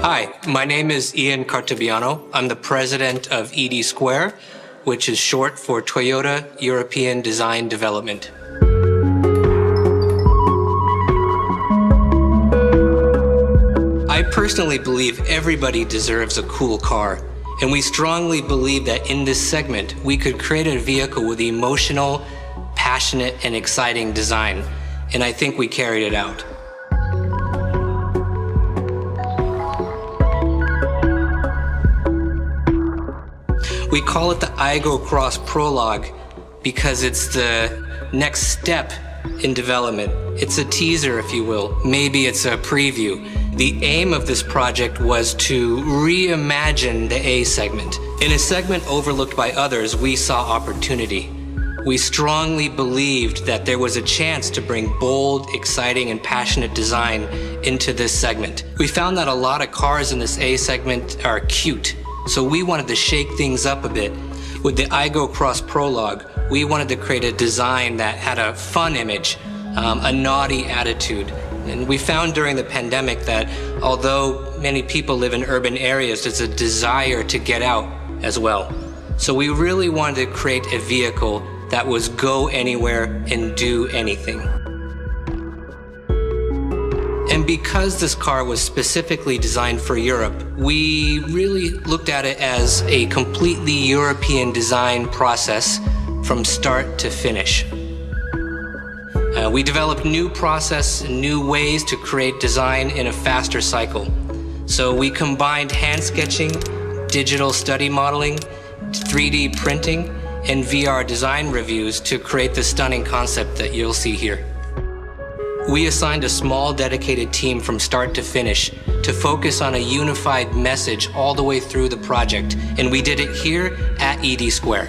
Hi, my name is Ian Cartabiano. I'm the president of ED Square, which is short for Toyota European Design Development. I personally believe everybody deserves a cool car, and we strongly believe that in this segment, we could create a vehicle with emotional, passionate, and exciting design, and I think we carried it out. We call it the AYGO X Prologue because it's the next step in development. It's a teaser, if you will. Maybe it's a preview. The aim of this project was to reimagine the A segment. In a segment overlooked by others, we saw opportunity. We strongly believed that there was a chance to bring bold, exciting, and passionate design into this segment. We found that a lot of cars in this A segment are cute. So we wanted to shake things up a bit. With the AYGO X Prologue, we wanted to create a design that had a fun image, a naughty attitude. And we found during the pandemic that although many people live in urban areas, there's a desire to get out as well. So we really wanted to create a vehicle that was go anywhere and do anything. And because this car was specifically designed for Europe, we really looked at it as a completely European design process from start to finish. We developed new process and new ways to create design in a faster cycle. So we combined hand sketching, digital study modeling, 3D printing, and VR design reviews to create the stunning concept that you'll see here. We assigned a small dedicated team from start to finish to focus on a unified message all the way through the project, and we did it here at ED Square.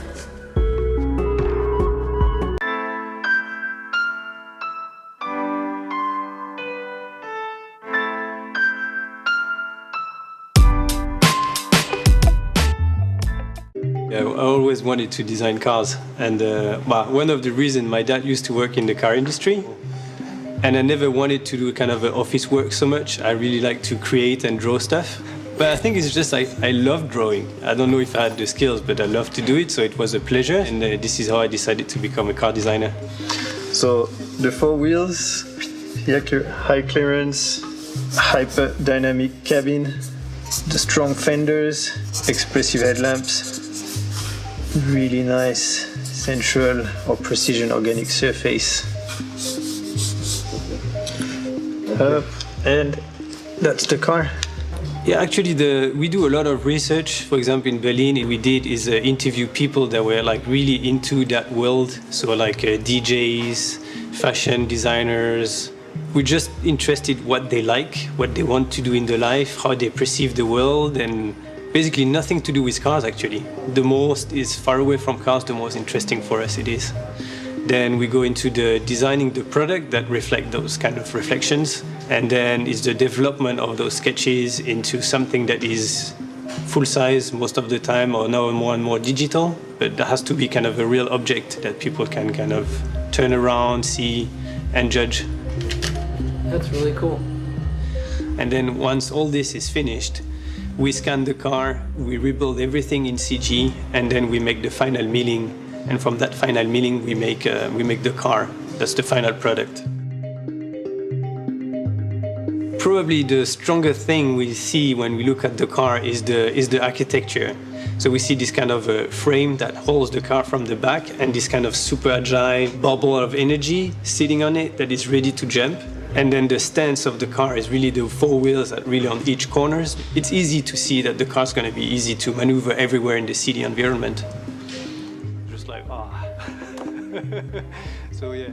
I always wanted to design cars, and one of the reasons, my dad used to work in the car industry, and I never wanted to do kind of office work so much. I really like to create and draw stuff. But I think it's just I love drawing. I don't know if I had the skills, but I love to do it, so it was a pleasure. And this is how I decided to become a car designer. So the four wheels, high clearance, hyper dynamic cabin, the strong fenders, expressive headlamps, really nice sensual or precision organic surface. And that's the car. Yeah, actually, we do a lot of research. For example, in Berlin, we did is interview people that were like really into that world. So like DJs, fashion designers. We're just interested what they like, what they want to do in their life, how they perceive the world, and basically nothing to do with cars, actually. The most is far away from cars, the most interesting for us it is. Then we go into the designing the product that reflect those kind of reflections. And then it's the development of those sketches into something that is full size most of the time, or now more and more digital. But there has to be kind of a real object that people can kind of turn around, see, and judge. That's really cool. And then once all this is finished, we scan the car, we rebuild everything in CG, and then we make the final milling. And from that final milling, we make the car. That's the final product. Probably the stronger thing we see when we look at the car is the architecture. So we see this kind of frame that holds the car from the back, and this kind of super agile bubble of energy sitting on it that is ready to jump. And then the stance of the car is really the four wheels that really on each corners. It's easy to see that the car's going to be easy to maneuver everywhere in the city environment. Just like, So yeah.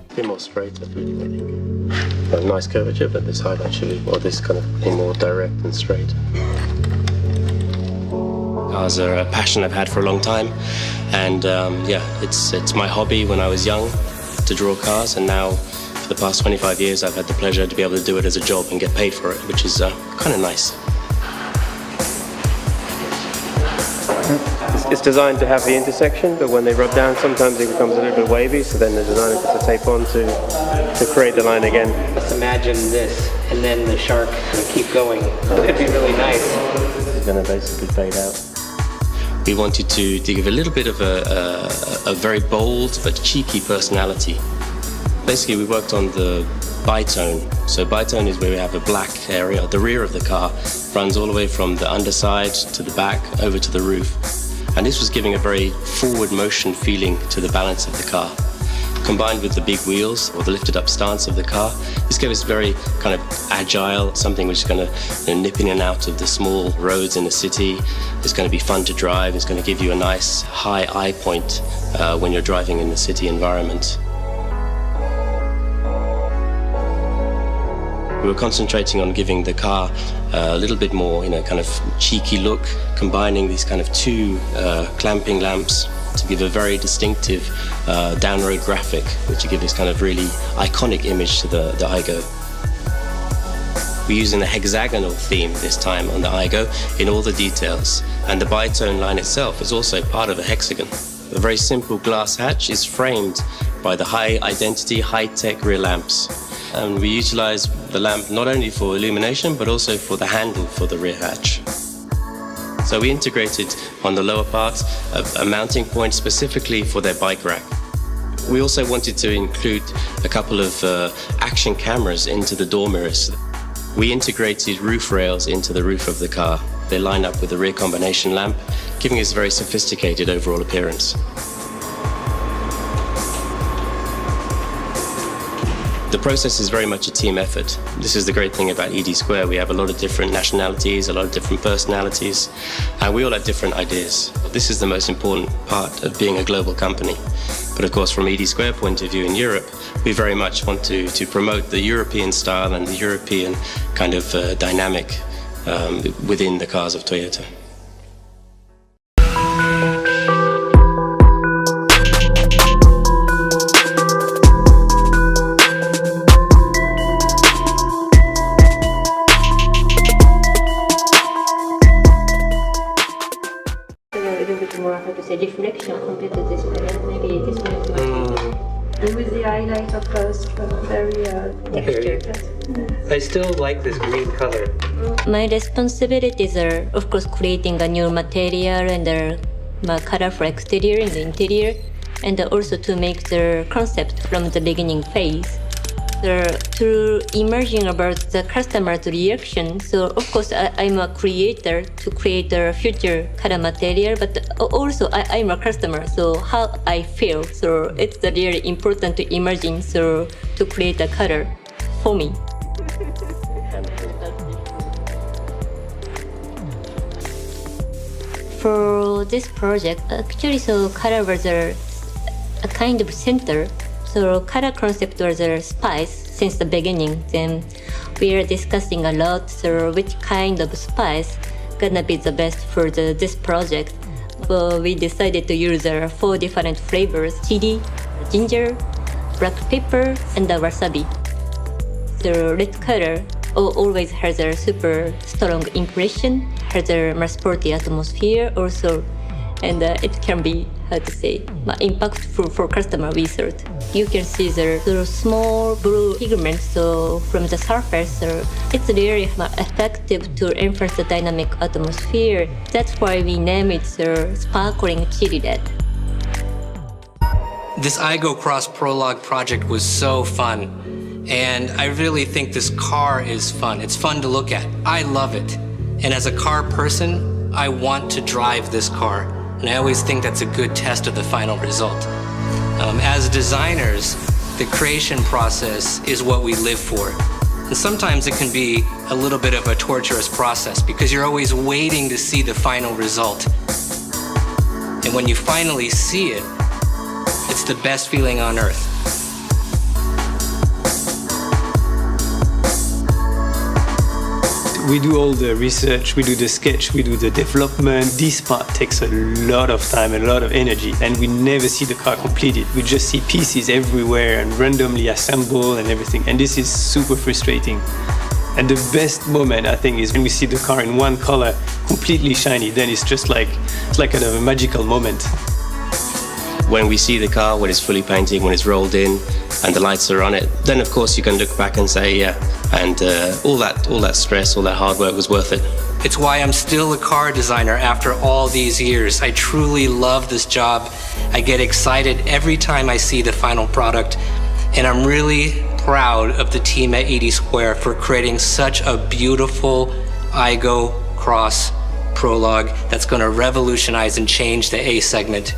A bit more straight, I think. A nice curvature, but this side actually, or this kind of more direct and straight. Cars are a passion I've had for a long time, and it's my hobby when I was young to draw cars, and now for the past 25 years I've had the pleasure to be able to do it as a job and get paid for it, which is kind of nice. It's designed to have the intersection, but when they rub down, sometimes it becomes a little bit wavy, so then the designer puts a tape on to create the line again. Let's imagine this, and then the shark will keep going. It'd be really nice. It's going to basically fade out. We wanted to give a little bit of a very bold but cheeky personality. Basically, we worked on the bitone. So bitone is where we have a black area. The rear of the car runs all the way from the underside to the back over to the roof. And this was giving a very forward motion feeling to the balance of the car. Combined with the big wheels or the lifted up stance of the car, this gave us very kind of agile, something which is going to nip in and out of the small roads in the city. It's going to be fun to drive. It's going to give you a nice high eye point when you're driving in the city environment. We were concentrating on giving the car a little bit more, kind of cheeky look, combining these kind of two clamping lamps to give a very distinctive down-road graphic, which will give this kind of really iconic image to the Aygo. We're using a hexagonal theme this time on the Aygo in all the details, and the bitone line itself is also part of a hexagon. A very simple glass hatch is framed by the high-identity, high-tech rear lamps. And we utilize the lamp not only for illumination, but also for the handle for the rear hatch. So we integrated on the lower part a mounting point specifically for their bike rack. We also wanted to include a couple of action cameras into the door mirrors. We integrated roof rails into the roof of the car. They line up with the rear combination lamp, giving us a very sophisticated overall appearance. The process is very much a team effort. This is the great thing about ED Square. We have a lot of different nationalities, a lot of different personalities, and we all have different ideas. This is the most important part of being a global company. But of course, from ED Square point of view in Europe, we very much want to promote the European style and the European kind of dynamic within the cars of Toyota. Reflection compared to this one, maybe this one. And with the highlight of strawberry texture. I still like this green color. My responsibilities are, of course, creating a new material and the colorful exterior and the interior, and also to make the concept from the beginning phase. To emerging about the customer's reaction. So of course I'm a creator to create the future color material, but also I'm a customer, so how I feel. So it's really important to imagine, so to create a color for me. For this project, actually, so color was a kind of center. So color concept was a spice since the beginning. Then we are discussing a lot, so which kind of spice gonna be the best for this project. Well, we decided to use 4 different flavors: chili, ginger, black pepper, and the wasabi. The red color always has a super strong impression, has a more sporty atmosphere also, and it can be, how to say, impactful for customer research. You can see the small blue pigments from the surface. It's really effective to enhance the dynamic atmosphere. That's why we name it sparkling chili red. This Aygo Cross Prologue project was so fun, and I really think this car is fun. It's fun to look at. I love it. And as a car person, I want to drive this car. And I always think that's a good test of the final result. As designers, the creation process is what we live for. And sometimes it can be a little bit of a torturous process because you're always waiting to see the final result. And when you finally see it, it's the best feeling on earth. We do all the research, we do the sketch, we do the development. This part takes a lot of time and a lot of energy, and we never see the car completed. We just see pieces everywhere and randomly assembled and everything, and this is super frustrating. And the best moment, I think, is when we see the car in one color, completely shiny. Then it's just like, it's like kind of a magical moment. When we see the car, when it's fully painted, when it's rolled in, and the lights are on it, then of course you can look back and say, yeah, and all that stress, all that hard work was worth it. It's why I'm still a car designer after all these years. I truly love this job. I get excited every time I see the final product, and I'm really proud of the team at 80 Square for creating such a beautiful AYGO Cross Prologue that's going to revolutionize and change the A segment.